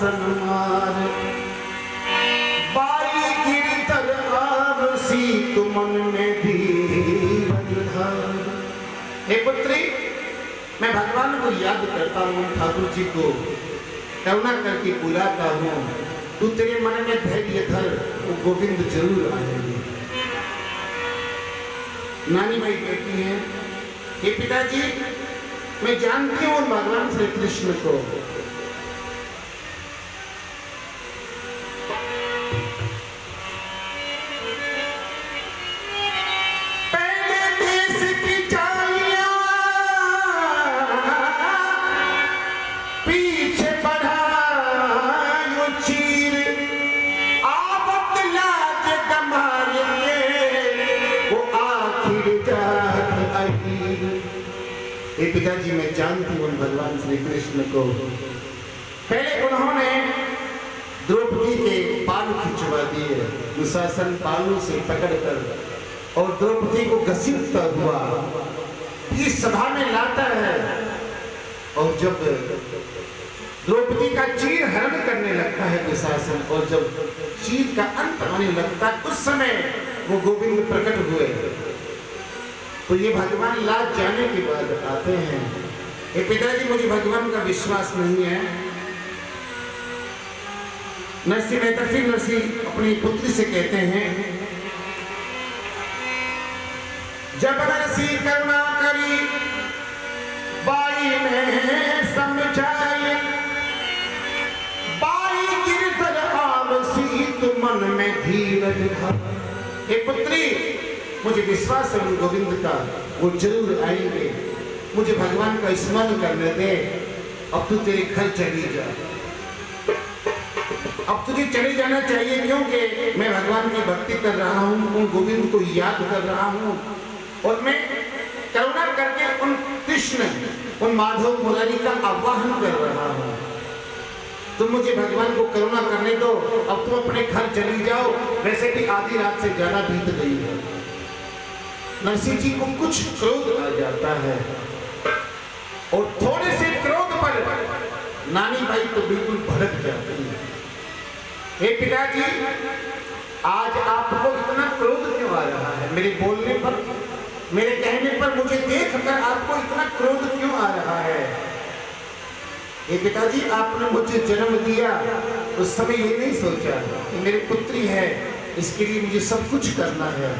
मार बाई गिरधर आवसी तु मन में धीरज धार। हे पुत्री, मैं भगवान को याद करता हूँ, ठाकुर जी को करुणा करके बुलाता हूँ, तू तेरे मन में धैर्य धर, वो गोविंद जरूर आएंगे। नानी भाई कहती हैं, हे पिताजी, मैं जानती हूँ भगवान श्री कृष्ण को, पिताजी मैं जानती हूँ भगवान श्री कृष्ण को। पहले उन्होंने द्रौपदी के बाल खिंचवा दिए, दुशासन बालों से पकड़कर और द्रौपदी को घसीटता हुआ इस सभा में लाता है, और जब द्रौपदी का चीर हरण करने लगता है दुशासन, और जब चीर का अंत आने लगता है, उस समय वो गोविंद प्रकट हुए। तो ये भगवान लाज जाने के बाद आते हैं, ये पिताजी मुझे भगवान का विश्वास नहीं है। नरसिंह मेहता फिर नरसिंह अपनी पुत्री से कहते हैं, जब नरसिंह करुणा करी बाई ने समझाई, बाई गिरधर आवसी तु मन में धीरज धर। हे पुत्री, मुझे विश्वास है गोविंद का, वो जरूर आएंगे, मुझे भगवान का स्मरण करने दे। अब तू तेरे घर चली जा, अब तुझे चले जाना चाहिए, क्योंकि मैं भगवान की भक्ति कर रहा हूँ, उन गोविंद को याद कर रहा हूँ, और मैं करुणा करके उन कृष्ण, उन माधव मुरारी का आवाहन कर रहा हूँ। तुम मुझे भगवान को करुणा करने दो, अब तुम अपने घर चली जाओ, वैसे भी आधी रात से ज्यादा बीत गई है। नरसिंह जी को कुछ क्रोध आ जाता है, और थोड़े से क्रोध पर नानी भाई तो बिल्कुल भड़क जाती है। हे पिताजी, आज आपको इतना क्रोध क्यों आ रहा है? मेरे बोलने पर, मेरे कहने पर, मुझे देखकर आपको इतना क्रोध क्यों आ रहा है? हे पिताजी, आपने मुझे जन्म दिया, उस समय ये नहीं सोचा कि मेरी पुत्री है, इसके लिए मुझे सब कुछ करना है।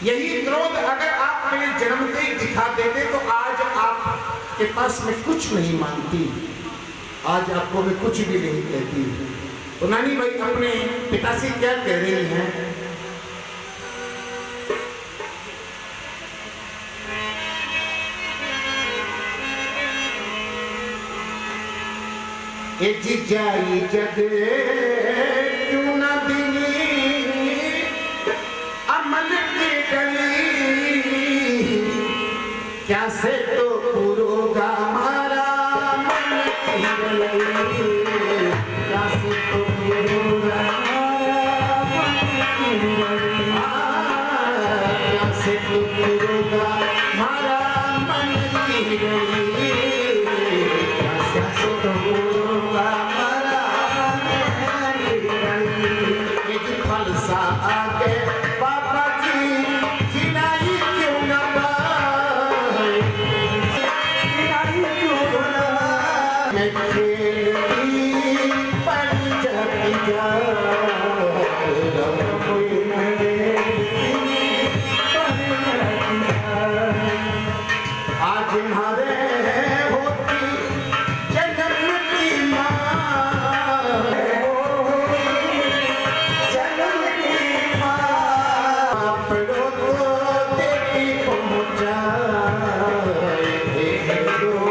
यही क्रोध अगर आप मेरे जन्मते ही दिखा देते तो आज आपके पास मैं कुछ नहीं मांगती, आज आपको मैं कुछ भी नहीं कहती। तो नानी भाई अपने पिता से क्या कह रही हैं? ए जिजाई जग क्यों ना दिनी अमन की गली, क्या से तो पुरोगा मारा मन की गली, क्या से तो पुरोगा मारा मन की गली, क्या से तो पुरोगा मारा मन की गली, क्या से तो पुरोगा मारा मन की गली। एक फलसा आगे बाबा जी जिनाई क्यों न पाए, जिनाई क्यों न पाए, मैं खेलती पड़ी जाती जा, कोई मेरे आज हमारे होती जन्म की माँ, जन्म की माँ, पढ़ो तो देती पहुँचाए, पढ़ो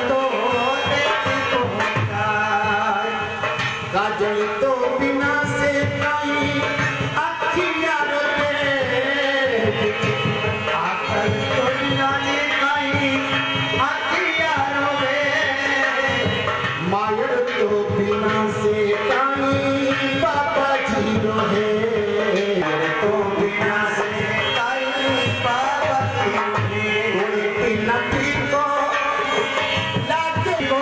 तो देती पहुँचाए, काजल तो बिना से कहीं अखियाँ रोते, आकर तो बिना से कहीं अखियाँ रोते, मायर तो बिना से कहीं पापा जी रोहे, मायर तो बिना से कहीं पापा जी रोहे, कोई बिना को लागे को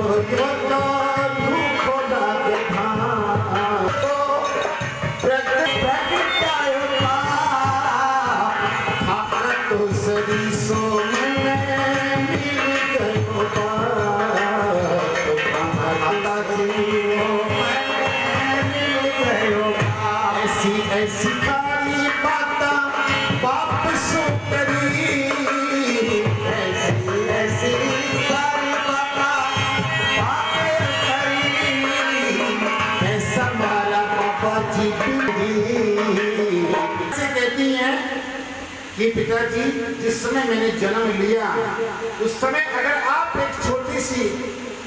यो तो दुखो लागे था तो प्रगटायो था तो सरी सो में मिल गयो आता जीवो में मिल गयो ऐसी ऐसी खाली बाता बाप सो करी ऐसी ऐसी सारी बाता बाप करी ऐसा मारा पापा जी से कहती हैं कि पिताजी जिस समय मैंने जन्म लिया उस समय अगर आप एक छोटी सी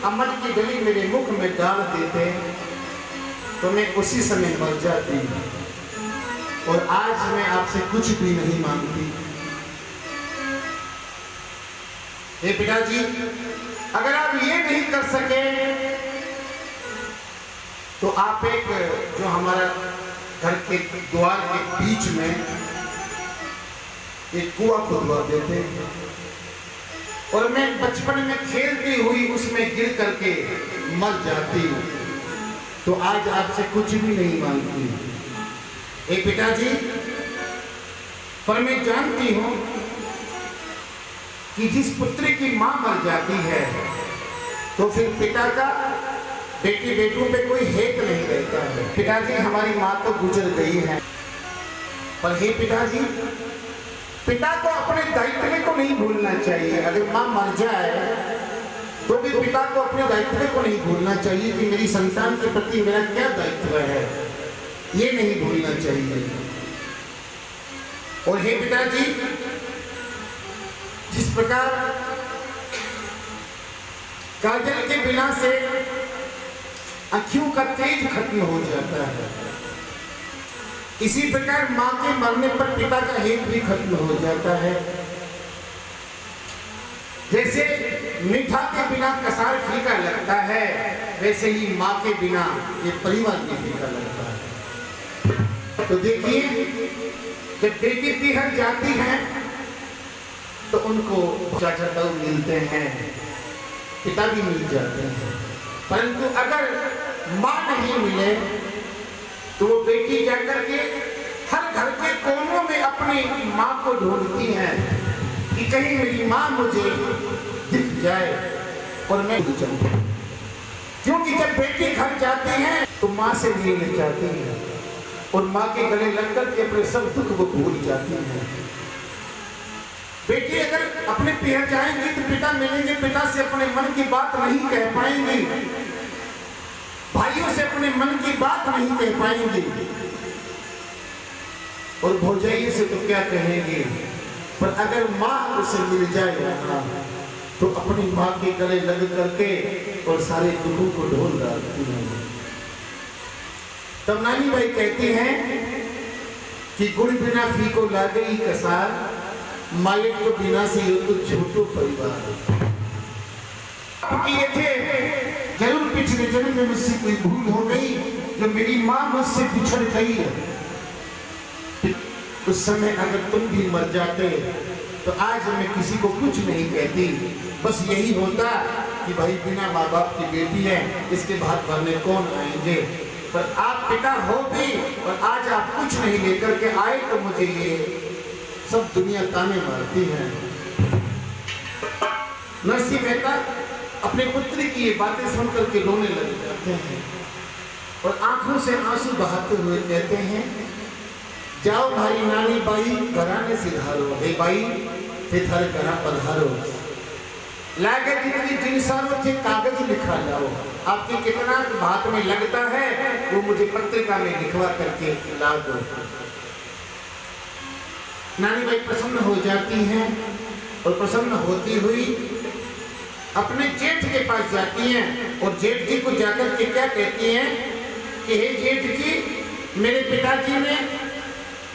अमल की डली मेरे मुख में डाल देते तो मैं उसी समय मर जाती और आज मैं आपसे कुछ भी नहीं मांगती। हे पिताजी अगर आप ये नहीं कर सके तो आप एक जो हमारा घर के द्वार के बीच में एक कुआं खुदवा देते और मैं बचपन में खेलती हुई उसमें गिर करके मर जाती तो आज आपसे कुछ भी नहीं मांगती। ए पिताजी पर मैं जानती हूं कि जिस पुत्री की मां मर जाती है तो फिर पिता का बेटी बेटों पे कोई हेत नहीं रहता है। पिताजी हमारी मां तो गुजर गई है पर हे पिताजी पिता को अपने दायित्व को नहीं भूलना चाहिए। अगर मां मर जाए तो भी पिता को अपने दायित्व को नहीं भूलना चाहिए कि मेरी संतान के प्रति मेरा क्या दायित्व है, ये नहीं भूलना चाहिए। और हे पिताजी जिस प्रकार काजल के बिना से आंखों का तेज खत्म हो जाता है, इसी प्रकार मां के मरने पर पिता का हेत भी खत्म हो जाता है। जैसे मीठा के बिना कसार फीका लगता है वैसे ही मां के बिना ये परिवार भी फीका लगता है। तो देखिए जब बेटी पीहर जाती हैं तो उनको चाचा ताऊ मिलते हैं, पिता भी मिल जाते हैं, परंतु अगर मां नहीं मिले तो वो बेटी जाकर के हर घर के कोनों में अपनी मां को ढूंढती है कि कहीं मेरी मां मुझे दिख जाए और मैं उठ जाऊं। क्योंकि जब बेटी घर जाती है तो मां से मिलना चाहती है और मां के गले लगकर के अपने सब दुख वो भूल जाती है। बेटी अगर अपने पिहर जाएंगी तो पिता मिलेंगे, पिता से अपने मन की बात नहीं कह पाएंगी, भाइयों से अपने मन की बात नहीं कह पाएंगे और भौजाइयों से तो क्या कहेंगे। पर अगर मां उसे मिल जाए तो अपनी मां के गले लग करके और सारे दुखों को ढोल डालती है। तब नानी भाई कहती हैं कि गुड़ बिना फीको लागे ही कसार, मालिक को बिना से ये तो छोटो परिवार। किए थे जरूर पिछले जन्म में मुझसे कोई भूल हो गई जो मेरी मां मुझसे बिछड़ गई है। उस समय अगर तुम भी मर जाते तो आज मैं किसी को कुछ नहीं कहती, बस यही होता कि भाई बिना माँ बाप की बेटी है, इसके भात भरने कौन आएंगे। पर आप पिता हो भी और आज आप कुछ नहीं लेकर के आए तो मुझे ये सब दुनिया ताने मारती है। नरसिंह मेहता अपने पुत्री की ये बातें सुनकर के रोने लग जाते हैं और आंखों से आंसू बहाते हुए कहते हैं, जाओ भाई नानी बाई घराने सिधारो, हे बाई थे थारे घरा पधारो, लागे जितनी जिनसारों थे कागज लिखा जाओ, आपके कितना बात में लगता है वो मुझे पत्रिका में लिखवा करके ला दो। नानी बाई प्रसन्न हो जाती हैं और प्रसन्न होती हुई अपने जेठ के पास जाती हैं और जेठ जी को जाकर के क्या कहती हैं कि हे जेठ जी, मेरे पिताजी ने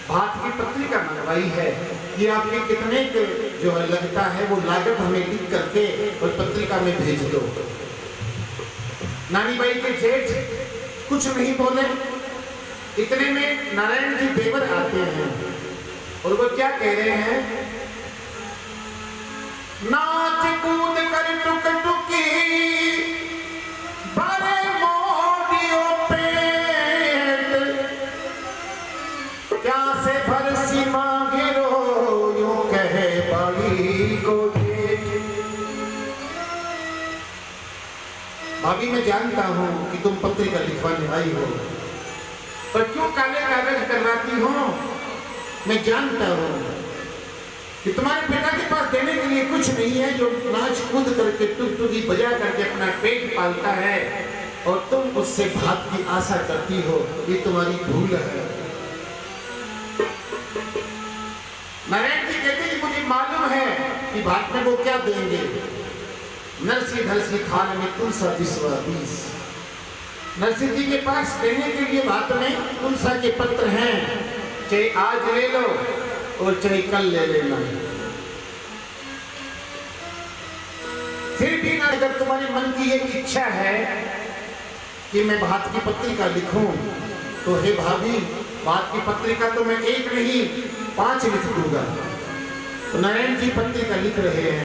भात की पत्रिका मंगवाई है, ये आपके कितने जो लगता है वो लागत हमें लिख करके और पत्रिका में भेज दो। नानी बाई के जेठ कुछ नहीं बोले। इतने में नारायण जी देवर आते हैं और वो क्या कह रहे हैं, नाच कूद कर टुक टुकी भाभी मैं जानता हूँ कि तुम पत्रिका लिखवाने आई हो, पर क्यों काले कागज करवाती हो? मैं जानता हूँ कि तुम्हारे पिता के पास देने के लिए कुछ नहीं है, जो नाच कूद करके टुकटुकी बजा करके अपना पेट पालता है, और तुम उससे भात की आशा करती हो। ये तुम्हारी भूल है। नारायण जी कहते कि मुझे मालूम है कि भात में वो क्या देंगे। नरसी धरसी थाल में तुलसा बिस्वा बीस। नरसिंह जी के पास देने के लिए भात में तुलसा के पत्र हैं, चाहे आज ले लो और चाहे कल ले लेना। फिर भी ना, अगर तुम्हारे मन की एक इच्छा है कि मैं भात की पत्रिका लिखूं, तो हे भाभी, भात की पत्रिका तो मैं 1 नहीं 5 लिख दूंगा। तो नारायण जी पत्रिका लिख रहे हैं।